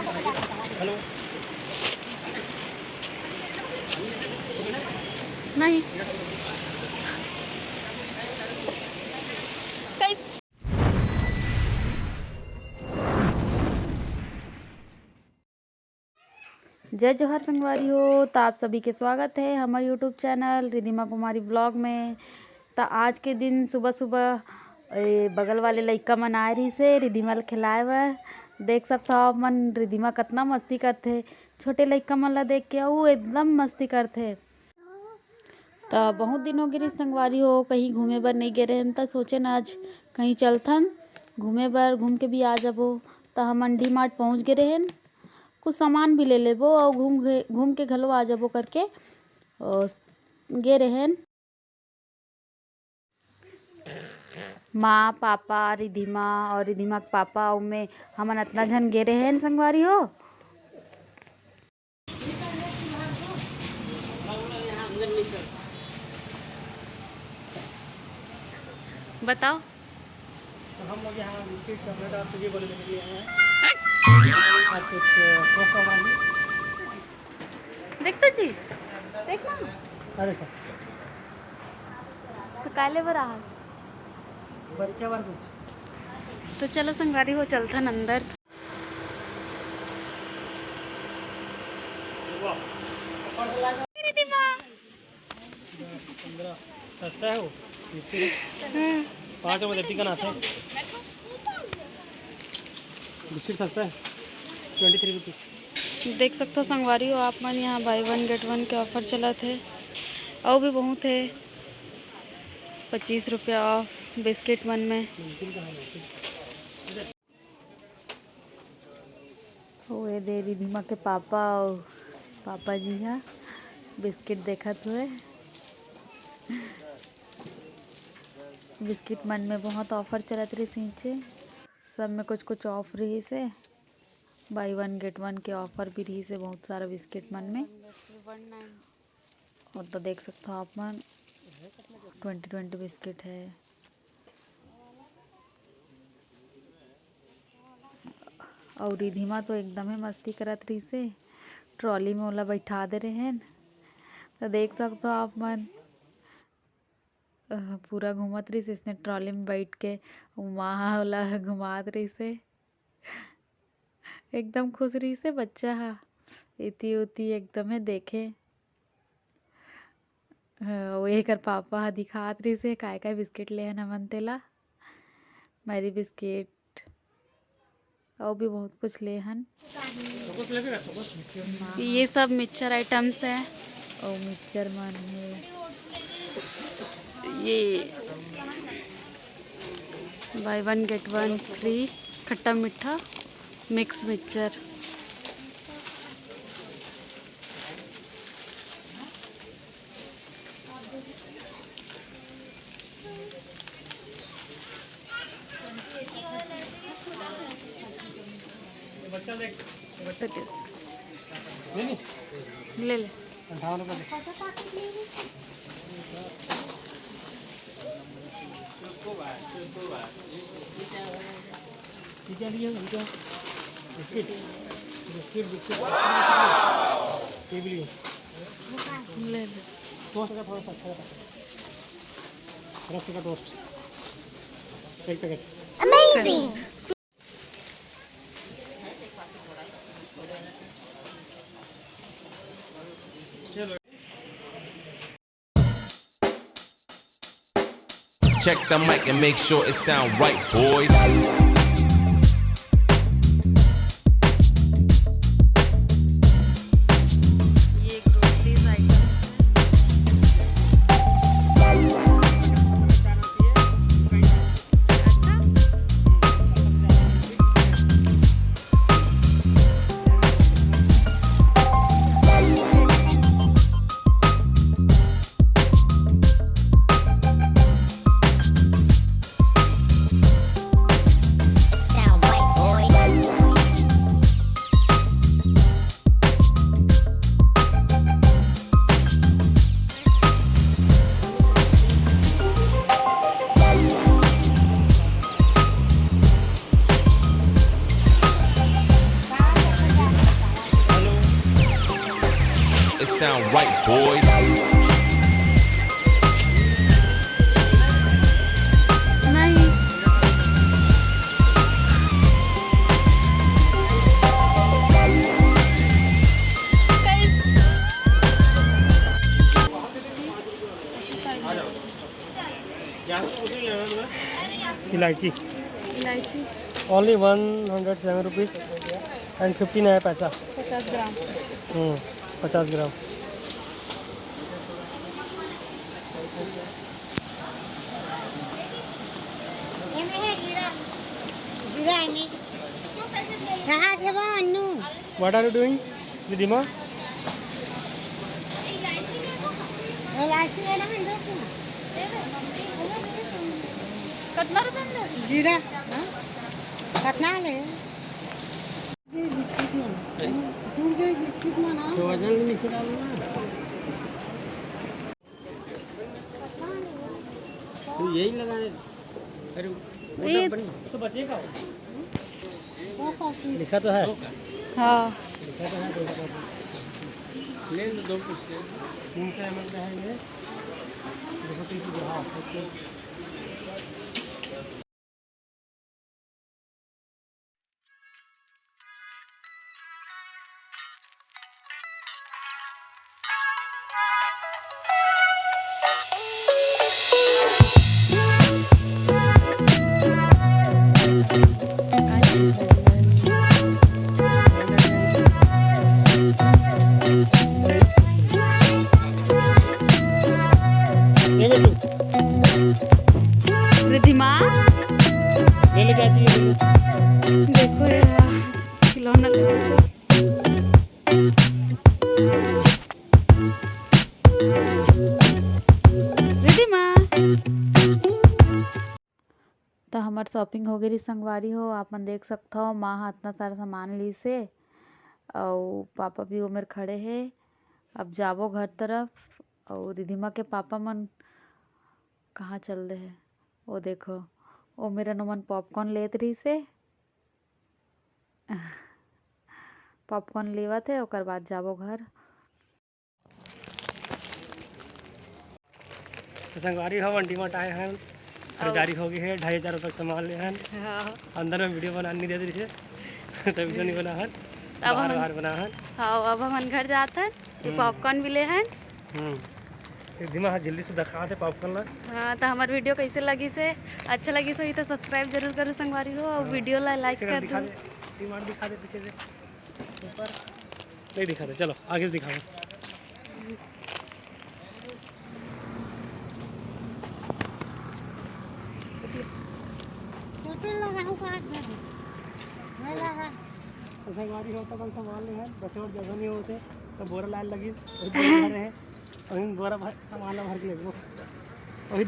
Hello नहीं जय जोहर संगवारी हो। तो आप सभी के स्वागत है हमारे यूट्यूब चैनल रिधिमा कुमारी ब्लॉग में। तो आज के दिन सुबह सुबह बगल वाले लइका मन आए रही से रिधिमा ल खिलाए बर। देख सकते हो आप मन रिधिमा कितना मस्ती करते। छोटे लइका मन ला देख के वो एकदम मस्ती करते। तो बहुत दिन हो गए संगवारी हो कहीं घूमे बर नहीं गए रहे तो सोचे न आज कहीं चलथन घूमे बर, घूम के भी आ जाबो। तो हम डी मार्ट पहुँच गए रहे, कुछ सामान भी ले लेबो और घूम के घलो आ जाबो करके गे रहेन। माँ पापा रिधिमा और रिधिमा के पापा में हमन इतना झन गे रहेन संगवारी हो। बताओ तो हम लोग यहाँ बिस्किट चॉकलेट और तुझे बोले लेके लिए हैं और कुछ फ्रोसा वाली। देखते जी देखना अरे देखो तो काले बरा बच्चा वाला कुछ। तो चलो संगवारी हो चलथन अंदर। सस्ता है वो बिस्किट 5 रुपये देती का नाता है। बिस्किट सस्ता है 23 रुपीज़। देख सकते हो संगवारी हो आप मन यहाँ बाई 1 गेट 1 के ऑफर चला थे और भी बहुत है 25 रुपया ऑफ बिस्किट मन में। वो दे रिधिमा के पापा और पापा जी हा बिस्किट देखत हुए। बिस्किट मन में बहुत ऑफर चलत रही सींचे, सब में कुछ कुछ ऑफ रही से। बाई 1 गेट 1 के ऑफर भी रही से बहुत सारा बिस्किट मन में। और तो देख सकते हो आप मन 20 बिस्किट है। और रिधिमा तो एकदम ही मस्ती करत रही से, ट्रॉली में ओला बैठा दे रहे हैं। तो देख सकते हो आप मन पूरा घूमत रही से इसने ट्रॉली में बैठ के वहाँ ओला घुमात रही से। एकदम खुश रही से बच्चा हा इति उति एकदम है देखे। वो कर पापा हा दिखात रही से काय काय बिस्किट ले हमन तेला मैरी बिस्किट और भी बहुत कुछ ले हन। ये सब मिक्सचर आइटम्स है और मिक्सचर मन है। ये बाई 1 गेट 1 फ्री खट्टा मीठा मिक्स मिक्सचर। बच्चा देख ले ले 58 रुपये। क्या लिए उनका बिस्किट बिस्किट बिस्किट ये भी लिए ले ले टोस्ट का थोड़ा सा अच्छा रहता। रस का toast 1 packet. Amazing. Check the mic and make sure it sound right, boys. sound right, boys. नहीं इलायची इलायची ओनली 107 रुपीज़ एंड 15 है पैसा। 50 gram 50 gram. What are you doing Ridhima? कितना रुपए में जीरा कितना ले ये बिस्किट में दूर जे बिस्किट में ना तो वजन लिख डालो ना। तो यही लगाने। अरे ये तो बचेगा वो कॉफी लिखा तो है। हाँ लिखा तो है ले लो 2 300 ml का है ये। देखो टीसी जो हाँ ये बेटू रिधिमा ले ले क्या चाहिए? देखो ये खिलौना ले रिधिमा। तो हमार शॉपिंग हो गई संगवारी हो। आप मन देख सकते हो माँ हाथ इतना सारा सामान ली से और पापा भी उमेर खड़े है। अब जाबो घर तरफ और रिधिमा के पापा मन कहाँ चल रहे हैं वो देखो। ओ मेरा नुमन पॉपकॉर्न लेत रही से पॉपकॉर्न लेवा थे ओकर बाद जाबो घर। तो संगवारी हो वंटी मट आए हैं। खरीदारी हो गई है 2500 रुपये सामान ले हैं। अंदर में वीडियो बनाने नहीं दे रही से तो वीडियो नहीं बना है। अब बाहर हम बाहर बना है। हाँ अब हम घर जाते हैं। ये पॉपकॉर्न भी ले हैं। दिमाग जल्दी से दिखा दे पॉपकॉर्न ला। हाँ तो हमारी वीडियो कैसे लगी से अच्छा लगी सो तो सब्सक्राइब जरूर करो संगवारी हो और वीडियो लाइक कर दिखा दो। दे दिमाग दिखा दे पीछे से ऊपर नहीं दिखा दे। चलो आगे से दिखा दे। होटल लगाऊं का नहीं लगा संगवारी होता कल सामान ले हैं बच्चे और जगह नहीं होते तो बोरा लाइन लगी वही बोरा भर रहे हैं। वही बोरा भर सामान भर के ले वो वही